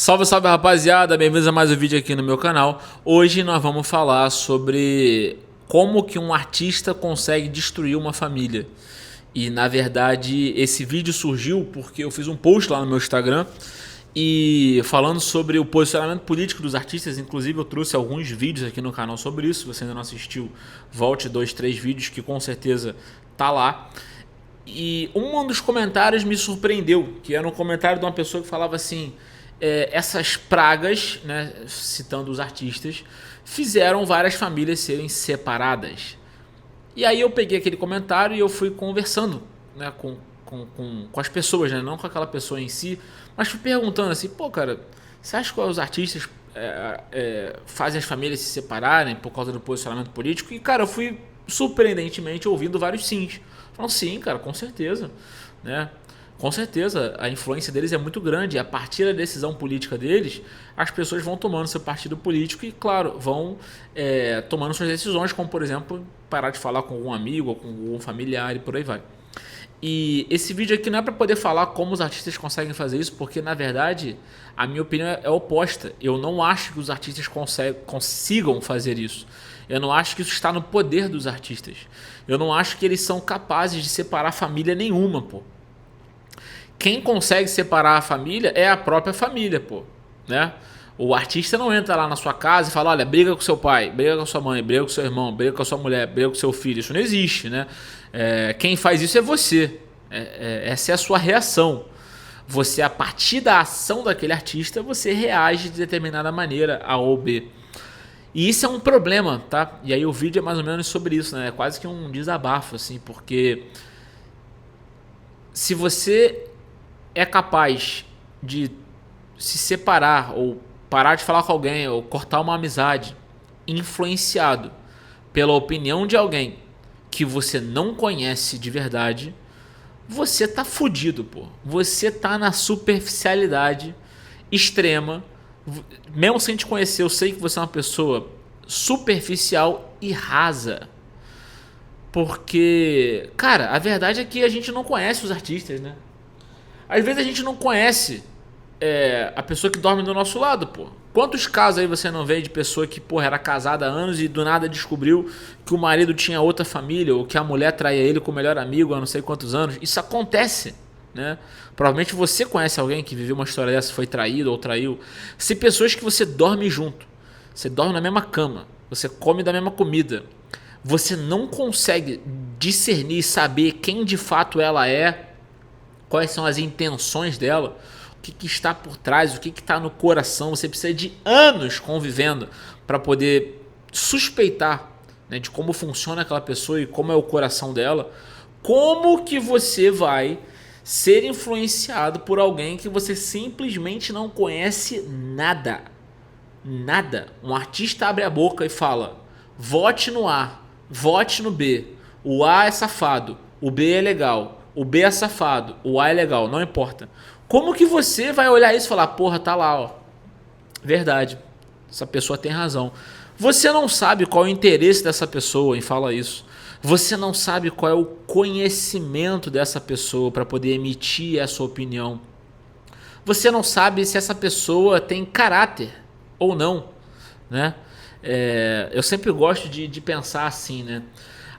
Salve, salve rapaziada, bem-vindos a mais um vídeo aqui no meu canal. Hoje nós vamos falar sobre como que um artista consegue destruir uma família. E na verdade esse vídeo surgiu porque eu fiz um post lá no meu Instagram e falando sobre o posicionamento político dos artistas. Inclusive eu trouxe alguns vídeos aqui no canal sobre isso. Se você ainda não assistiu, volte 2, 3 vídeos que com certeza tá lá. E um dos comentários me surpreendeu, que era um comentário de uma pessoa que falava assim: essas pragas, né, citando os artistas, fizeram várias famílias serem separadas. E aí eu peguei aquele comentário e eu fui conversando, né, com as pessoas, né, não com aquela pessoa em si, mas fui perguntando assim: pô, cara, você acha que os artistas fazem as famílias se separarem por causa do posicionamento político? E cara, eu fui surpreendentemente ouvindo vários sims. Falando, sim, cara, com certeza, né? Com certeza, a influência deles é muito grande. E a partir da decisão política deles, as pessoas vão tomando seu partido político e, claro, vão tomando suas decisões, como, por exemplo, parar de falar com algum amigo ou com algum familiar e por aí vai. E esse vídeo aqui não é para poder falar como os artistas conseguem fazer isso, porque, na verdade, a minha opinião é oposta. Eu não acho que os artistas consigam fazer isso. Eu não acho que isso está no poder dos artistas. Eu não acho que eles são capazes de separar família nenhuma, pô. Quem consegue separar a família é a própria família, pô, né? O artista não entra lá na sua casa e fala: olha, briga com seu pai, briga com sua mãe, briga com seu irmão, briga com a sua mulher, briga com seu filho. Isso não existe, né? Quem faz isso é você. Essa é a sua reação. Você, a partir da ação daquele artista, você reage de determinada maneira A ou B. E isso é um problema, tá? E aí o vídeo é mais ou menos sobre isso, né? É quase que um desabafo, assim, porque se você é capaz de se separar ou parar de falar com alguém ou cortar uma amizade influenciado pela opinião de alguém que você não conhece de verdade, você tá fudido, pô. Você tá na superficialidade extrema. Mesmo sem te conhecer, eu sei que você é uma pessoa superficial e rasa. Porque, cara, a verdade é que a gente não conhece os artistas, né? Às vezes a gente não conhece a pessoa que dorme do nosso lado, pô. Quantos casos aí você não vê de pessoa que, porra, era casada há anos e do nada descobriu que o marido tinha outra família ou que a mulher traía ele com o melhor amigo há não sei quantos anos? Isso acontece, né? Provavelmente você conhece alguém que viveu uma história dessa, foi traído ou traiu. Se pessoas que você dorme junto, você dorme na mesma cama, você come da mesma comida, você não consegue discernir e saber quem de fato ela é, quais são as intenções dela, o que está por trás, o que está no coração. Você precisa de anos convivendo para poder suspeitar, né, de como funciona aquela pessoa e como é o coração dela. Como que você vai ser influenciado por alguém que você simplesmente não conhece nada? Nada. Um artista abre a boca e fala: vote no A, vote no B. O A é safado, o B é legal. O B é safado, o A é legal, não importa. Como que você vai olhar isso e falar: porra, tá lá, ó. Verdade, essa pessoa tem razão. Você não sabe qual é o interesse dessa pessoa em falar isso. Você não sabe qual é o conhecimento dessa pessoa para poder emitir essa opinião. Você não sabe se essa pessoa tem caráter ou não, né? Eu sempre gosto de pensar assim, né?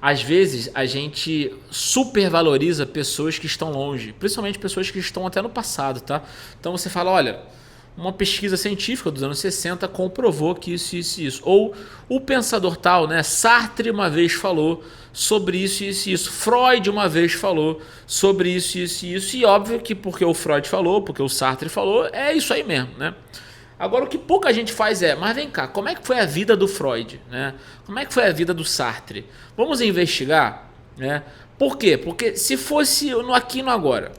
Às vezes a gente supervaloriza pessoas que estão longe, principalmente pessoas que estão até no passado, tá? Então você fala: olha, uma pesquisa científica dos anos 60 comprovou que isso, isso e isso. Ou o pensador tal, né? Sartre uma vez falou sobre isso, isso e isso. Freud uma vez falou sobre isso, isso e isso. E óbvio que porque o Freud falou, porque o Sartre falou, é isso aí mesmo, né? Agora o que pouca gente faz mas vem cá, como é que foi a vida do Freud, né? Como é que foi a vida do Sartre? Vamos investigar, né? Por quê? Porque se fosse no aqui e no agora,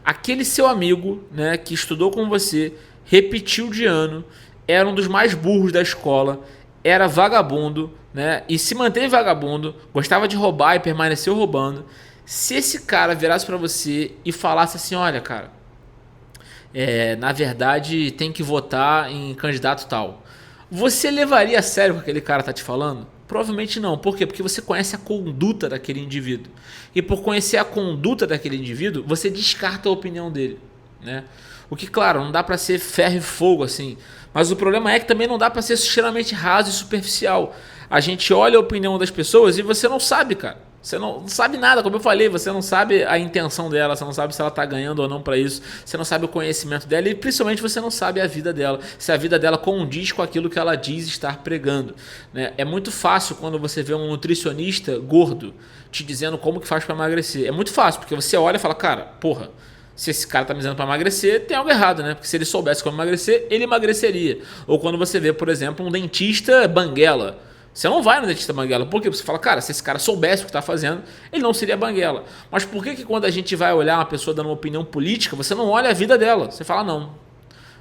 aquele seu amigo, né, que estudou com você, repetiu de ano, era um dos mais burros da escola, era vagabundo, né, e se manteve vagabundo, gostava de roubar e permaneceu roubando. Se esse cara virasse pra você e falasse assim: olha, cara, na verdade tem que votar em candidato tal, você levaria a sério o que aquele cara tá te falando? Provavelmente não. Por quê? Porque você conhece a conduta daquele indivíduo. E por conhecer a conduta daquele indivíduo, você descarta a opinião dele, né? O que, claro, não dá pra ser ferro e fogo assim. Mas o problema é que também não dá pra ser extremamente raso e superficial. A gente olha a opinião das pessoas e você não sabe, cara. Você não sabe nada, como eu falei, você não sabe a intenção dela, você não sabe se ela tá ganhando ou não pra isso, você não sabe o conhecimento dela e principalmente você não sabe a vida dela, se a vida dela condiz com aquilo que ela diz estar pregando, né? É muito fácil quando você vê um nutricionista gordo te dizendo como que faz pra emagrecer. É muito fácil, porque você olha e fala, cara, porra, se esse cara tá me dizendo pra emagrecer, tem algo errado, né? Porque se ele soubesse como emagrecer, ele emagreceria. Ou quando você vê, por exemplo, um dentista banguela. Você não vai no dentista banguela. Por quê? Você fala, cara, se esse cara soubesse o que está fazendo, ele não seria banguela. Mas por que quando a gente vai olhar uma pessoa dando uma opinião política, você não olha a vida dela? Você fala, não.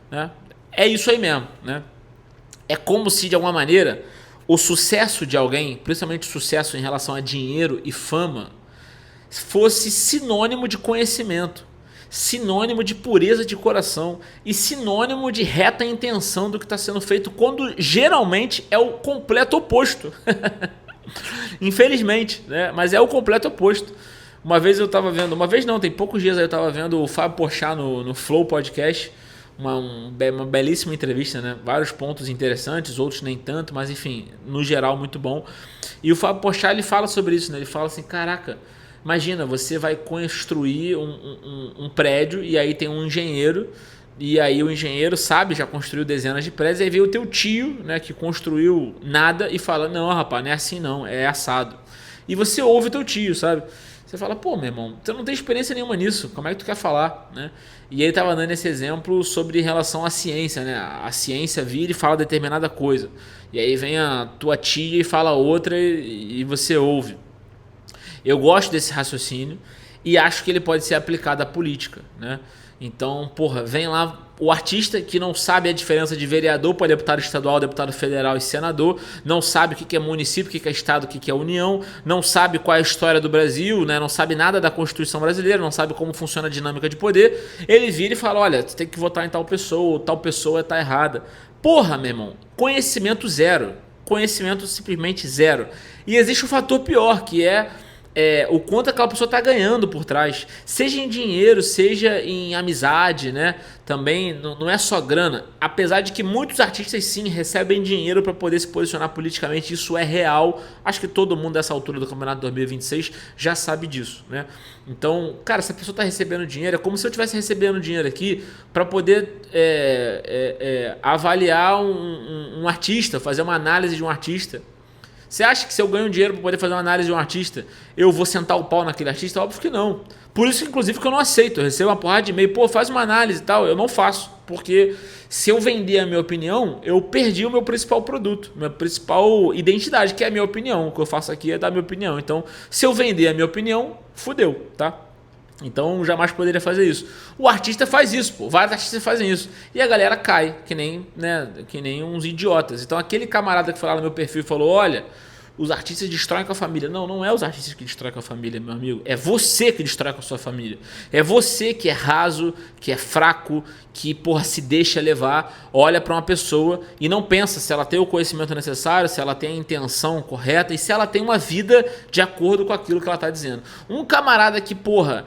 Né? É isso aí mesmo. Né? É como se, de alguma maneira, o sucesso de alguém, principalmente o sucesso em relação a dinheiro e fama, fosse sinônimo de conhecimento, sinônimo de pureza de coração e sinônimo de reta intenção do que está sendo feito, quando geralmente é o completo oposto. Infelizmente, né? Mas é o completo oposto. Uma vez eu estava vendo, uma vez não, tem poucos dias aí eu estava vendo o Fábio Porchat no Flow Podcast, uma belíssima entrevista, né? Vários pontos interessantes, outros nem tanto, mas enfim, no geral muito bom. E o Fábio Porchat, ele fala sobre isso, né? Ele fala assim, caraca, imagina, você vai construir um prédio e aí tem um engenheiro, e aí o engenheiro sabe, já construiu dezenas de prédios, e aí veio o teu tio, né, que construiu nada e fala, não, rapaz, não é assim não, é assado. E você ouve o teu tio, sabe? Você fala, pô, meu irmão, você não tem experiência nenhuma nisso, como é que tu quer falar, né? E ele estava dando esse exemplo sobre relação à ciência, né? A ciência vira e fala determinada coisa, e aí vem a tua tia e fala outra e você ouve. Eu gosto desse raciocínio e acho que ele pode ser aplicado à política, né? Então, porra, vem lá o artista que não sabe a diferença de vereador para deputado estadual, deputado federal e senador, não sabe o que é município, o que é estado, o que é união, não sabe qual é a história do Brasil, né? Não sabe nada da Constituição brasileira, não sabe como funciona a dinâmica de poder. Ele vira e fala, olha, você tem que votar em tal pessoa, ou tal pessoa está errada. Porra, meu irmão, conhecimento zero. Conhecimento simplesmente zero. E existe um fator pior, que é o quanto aquela pessoa está ganhando por trás, seja em dinheiro, seja em amizade, né? Também não é só grana, apesar de que muitos artistas sim recebem dinheiro para poder se posicionar politicamente, isso é real. Acho que todo mundo dessa altura do Campeonato 2026 já sabe disso, né? Então, cara, se a pessoa está recebendo dinheiro, é como se eu estivesse recebendo dinheiro aqui para poder avaliar um artista, fazer uma análise de um artista. Você acha que se eu ganho dinheiro para poder fazer uma análise de um artista, eu vou sentar o pau naquele artista? Óbvio que não. Por isso, inclusive, que eu não aceito. Eu recebo uma porrada de e-mail, pô, faz uma análise e tal. Eu não faço, porque se eu vender a minha opinião, eu perdi o meu principal produto, minha principal identidade, que é a minha opinião. O que eu faço aqui é dar a minha opinião. Então, se eu vender a minha opinião, fudeu, tá? Então, jamais poderia fazer isso. O artista faz isso, pô. Vários artistas fazem isso. E a galera cai, que nem uns idiotas. Então, aquele camarada que foi lá no meu perfil e falou, olha, os artistas destroem com a família. Não, não é os artistas que destroem com a família, meu amigo. É você que destrói com a sua família. É você que é raso, que é fraco, que, porra, se deixa levar, olha para uma pessoa e não pensa se ela tem o conhecimento necessário, se ela tem a intenção correta e se ela tem uma vida de acordo com aquilo que ela tá dizendo. Um camarada que, porra,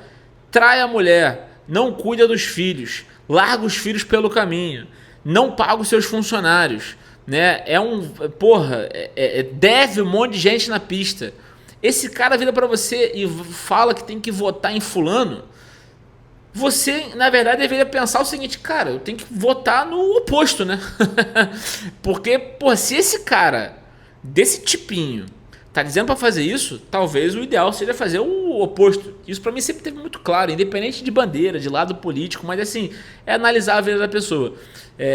trai a mulher, não cuida dos filhos, larga os filhos pelo caminho, não paga os seus funcionários, né? Deve um monte de gente na pista. Esse cara vira pra você e fala que tem que votar em fulano. Você, na verdade, deveria pensar o seguinte, cara, eu tenho que votar no oposto, né? Porque, porra, se esse cara desse tipinho tá dizendo para fazer isso, talvez o ideal seja fazer o oposto. Isso para mim sempre teve muito claro, independente de bandeira, de lado político, mas assim, é analisar a vida da pessoa.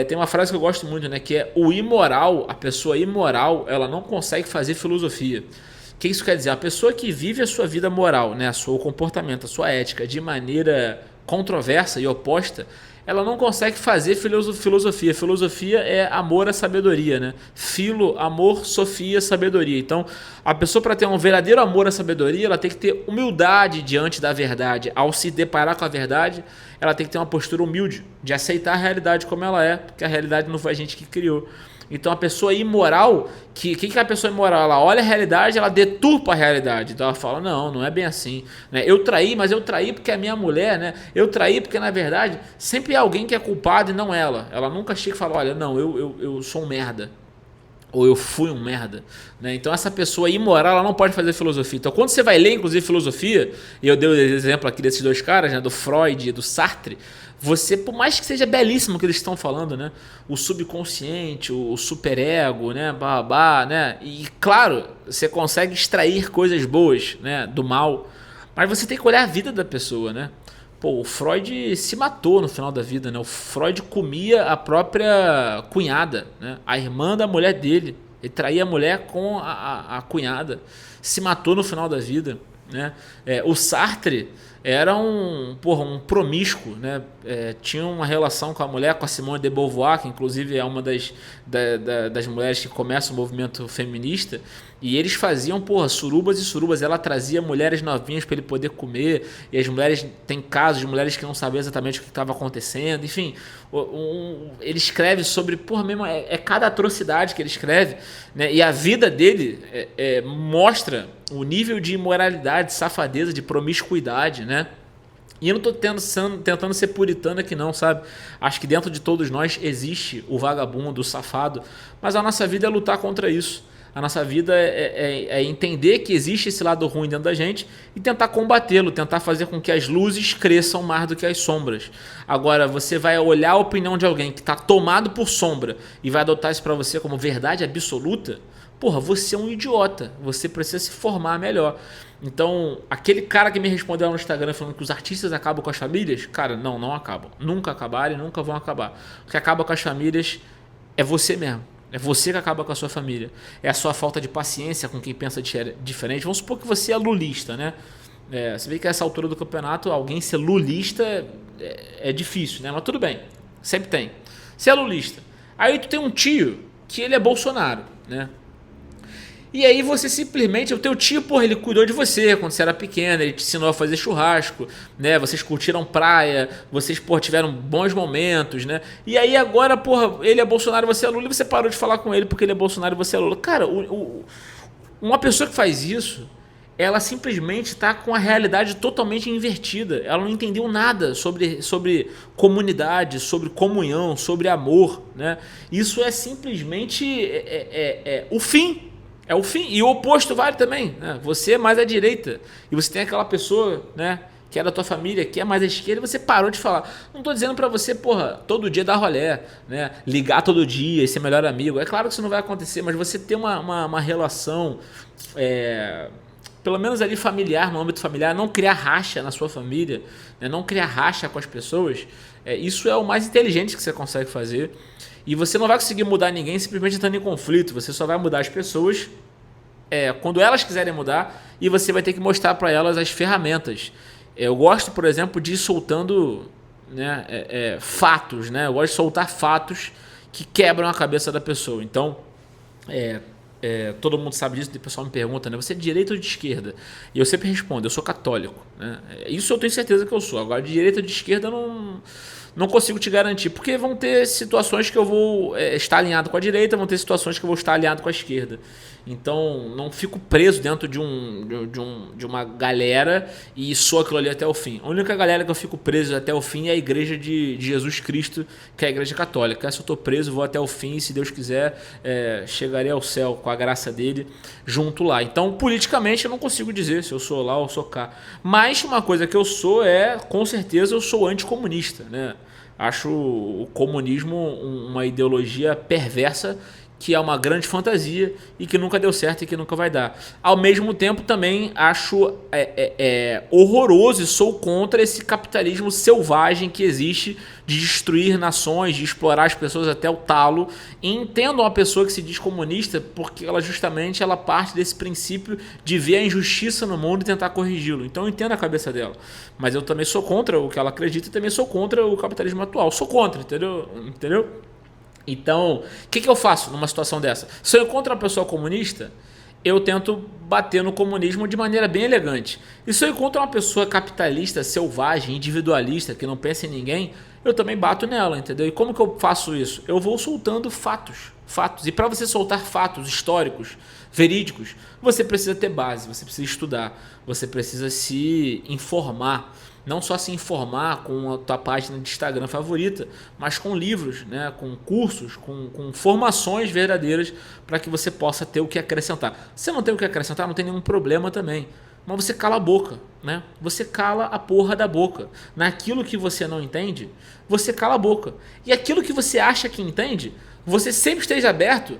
Tem uma frase que eu gosto muito, né, que é o imoral, a pessoa imoral, ela não consegue fazer filosofia. O que isso quer dizer? A pessoa que vive a sua vida moral, né, o seu comportamento, a sua ética de maneira controversa e oposta, ela não consegue fazer filosofia. Filosofia é amor à sabedoria, né? Filo, amor, sofia, sabedoria. Então, a pessoa, para ter um verdadeiro amor à sabedoria, ela tem que ter humildade diante da verdade. Ao se deparar com a verdade, ela tem que ter uma postura humilde, de aceitar a realidade como ela é, porque a realidade não foi a gente que criou. Então a pessoa imoral, que é a pessoa imoral? Ela olha a realidade, ela deturpa a realidade. Então ela fala, não é bem assim. Né? Eu traí, mas eu traí porque é minha mulher, né? Eu traí porque, na verdade, sempre é alguém que é culpado e não ela. Ela nunca chega e fala, olha, não, eu sou um merda. Ou eu fui um merda. Né? Então essa pessoa imoral, ela não pode fazer filosofia. Então quando você vai ler, inclusive, filosofia, e eu dei o exemplo aqui desses dois caras, né, do Freud e do Sartre, você, por mais que seja belíssimo o que eles estão falando, né? O subconsciente, o superego, né? Babá, né? E claro, você consegue extrair coisas boas, né? Do mal. Mas você tem que olhar a vida da pessoa, né? Pô, o Freud se matou no final da vida, né? O Freud comia a própria cunhada, né? A irmã da mulher dele. Ele traía a mulher com a cunhada. Se matou no final da vida, né? O Sartre era um promíscuo, né? Tinha uma relação com a mulher, com a Simone de Beauvoir, que inclusive é uma das mulheres que começa o movimento feminista, e eles faziam, surubas e surubas. Ela trazia mulheres novinhas para ele poder comer, e as mulheres, tem casos de mulheres que não sabiam exatamente o que estava acontecendo, enfim, ele escreve sobre, mesmo, cada atrocidade que ele escreve, né? E a vida dele mostra o nível de imoralidade, safadeza, de promiscuidade, né? E eu não estou tentando ser puritano aqui não, sabe? Acho que dentro de todos nós existe o vagabundo, o safado, mas a nossa vida é lutar contra isso. A nossa vida é entender que existe esse lado ruim dentro da gente e tentar combatê-lo, tentar fazer com que as luzes cresçam mais do que as sombras. Agora, você vai olhar a opinião de alguém que está tomado por sombra e vai adotar isso para você como verdade absoluta, você é um idiota, você precisa se formar melhor. Então, aquele cara que me respondeu no Instagram falando que os artistas acabam com as famílias, cara, não acabam. Nunca acabaram e nunca vão acabar. O que acaba com as famílias é você mesmo. É você que acaba com a sua família. É a sua falta de paciência com quem pensa diferente. Vamos supor que você é lulista, né? Você vê que a essa altura do campeonato, alguém ser lulista é difícil, né? Mas tudo bem, sempre tem. Você é lulista. Aí tu tem um tio que ele é Bolsonaro, né? E aí você simplesmente, o teu tio, ele cuidou de você quando você era pequeno, ele te ensinou a fazer churrasco, né? Vocês curtiram praia, vocês, tiveram bons momentos, né? E aí agora, ele é Bolsonaro, você é Lula, e você parou de falar com ele porque ele é Bolsonaro e você é Lula. Cara, uma pessoa que faz isso, ela simplesmente está com a realidade totalmente invertida. Ela não entendeu nada sobre comunidade, sobre comunhão, sobre amor, né? Isso é simplesmente o fim. É o fim. E o oposto vale também, né? Você é mais à direita e você tem aquela pessoa, né, que é da tua família, que é mais à esquerda, e você parou de falar. Não estou dizendo para você, todo dia dar rolé, né? Ligar todo dia e ser melhor amigo. É claro que isso não vai acontecer, mas você ter uma relação, pelo menos ali familiar, no âmbito familiar, não criar racha na sua família, né? Não criar racha com as pessoas, isso é o mais inteligente que você consegue fazer. E você não vai conseguir mudar ninguém simplesmente estando em conflito. Você só vai mudar as pessoas quando elas quiserem mudar, e você vai ter que mostrar para elas as ferramentas. Eu gosto, por exemplo, de ir soltando, né, fatos. Né? Eu gosto de soltar fatos que quebram a cabeça da pessoa. Então, todo mundo sabe disso, o pessoal me pergunta, né, você é de direita ou de esquerda? E eu sempre respondo, eu sou católico. Né? Isso eu tenho certeza que eu sou. Agora, de direita ou de esquerda, não consigo te garantir, porque vão ter situações que eu vou estar alinhado com a direita, vão ter situações que eu vou estar alinhado com a esquerda. Então, não fico preso dentro de uma galera e sou aquilo ali até o fim. A única galera que eu fico preso até o fim é a Igreja de Jesus Cristo, que é a Igreja Católica. Essa eu estou preso, vou até o fim, e se Deus quiser, chegarei ao céu com a graça dele junto lá. Então, politicamente, eu não consigo dizer se eu sou lá ou sou cá. Mas uma coisa que eu sou com certeza, eu sou anticomunista, né? Acho o comunismo uma ideologia perversa, que é uma grande fantasia e que nunca deu certo e que nunca vai dar. Ao mesmo tempo, também acho horroroso e sou contra esse capitalismo selvagem que existe de destruir nações, de explorar as pessoas até o talo. E entendo uma pessoa que se diz comunista porque ela parte desse princípio de ver a injustiça no mundo e tentar corrigi-lo. Então eu entendo a cabeça dela. Mas eu também sou contra o que ela acredita e também sou contra o capitalismo atual. Sou contra, entendeu? Então, o que eu faço numa situação dessa? Se eu encontro uma pessoa comunista, eu tento bater no comunismo de maneira bem elegante. E se eu encontro uma pessoa capitalista, selvagem, individualista, que não pensa em ninguém, eu também bato nela, entendeu? E como que eu faço isso? Eu vou soltando fatos. Fatos. E para você soltar fatos históricos, verídicos, você precisa ter base, você precisa estudar, você precisa se informar. Não só se informar com a tua página de Instagram favorita, mas com livros, né, com cursos, com formações verdadeiras para que você possa ter o que acrescentar. Se não tem o que acrescentar, não tem nenhum problema também. Mas você cala a boca, né? Você cala a porra da boca. Naquilo que você não entende, você cala a boca. E aquilo que você acha que entende, você sempre esteja aberto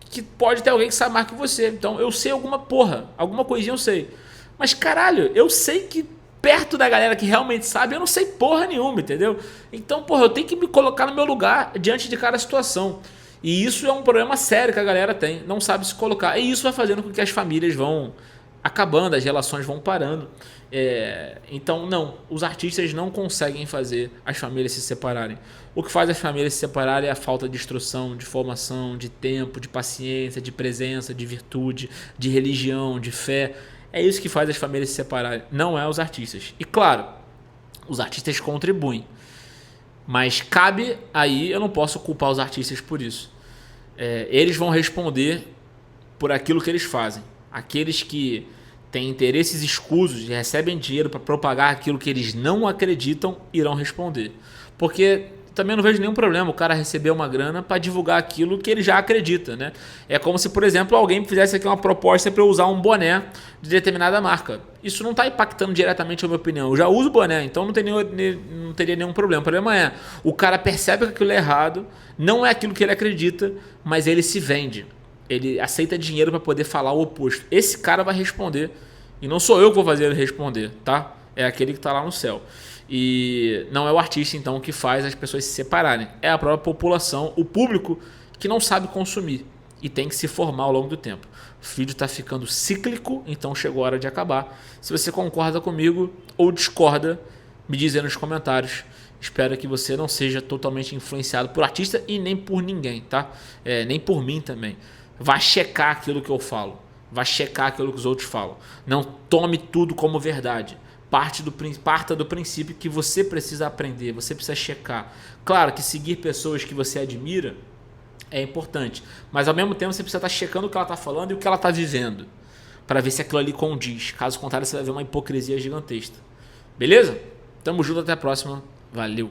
que pode ter alguém que sabe mais que você. Então eu sei alguma porra, alguma coisinha eu sei. Mas caralho, eu sei que perto da galera que realmente sabe, eu não sei porra nenhuma, entendeu? Então, porra, eu tenho que me colocar no meu lugar diante de cada situação. E isso é um problema sério que a galera tem, não sabe se colocar. E isso vai fazendo com que as famílias vão acabando, as relações vão parando. Então, não, os artistas não conseguem fazer as famílias se separarem. O que faz as famílias se separarem é a falta de instrução, de formação, de tempo, de paciência, de presença, de virtude, de religião, de fé. É isso que faz as famílias se separarem, não é os artistas. E claro, os artistas contribuem, mas cabe aí, eu não posso culpar os artistas por isso. Eles vão responder por aquilo que eles fazem. Aqueles que têm interesses escusos e recebem dinheiro para propagar aquilo que eles não acreditam, irão responder. Porque também não vejo nenhum problema o cara receber uma grana para divulgar aquilo que ele já acredita, né? É como se, por exemplo, alguém fizesse aqui uma proposta para eu usar um boné de determinada marca. Isso não está impactando diretamente a minha opinião. Eu já uso boné, então não teria nenhum problema. O problema é, o cara percebe que aquilo é errado, não é aquilo que ele acredita, mas ele se vende. Ele aceita dinheiro para poder falar o oposto. Esse cara vai responder. E não sou eu que vou fazer ele responder, tá? É aquele que está lá no céu. E não é o artista, então, que faz as pessoas se separarem. É a própria população, o público que não sabe consumir e tem que se formar ao longo do tempo. O vídeo está ficando cíclico, então chegou a hora de acabar. Se você concorda comigo ou discorda, me diz aí nos comentários. Espero que você não seja totalmente influenciado por artista e nem por ninguém, tá? Nem por mim também. Vá checar aquilo que eu falo. Vá checar aquilo que os outros falam. Não tome tudo como verdade. Parta do princípio que você precisa aprender, você precisa checar. Claro que seguir pessoas que você admira é importante, mas ao mesmo tempo você precisa estar checando o que ela está falando e o que ela está vivendo, para ver se aquilo ali condiz. Caso contrário, você vai ver uma hipocrisia gigantesca. Beleza? Tamo junto, até a próxima. Valeu!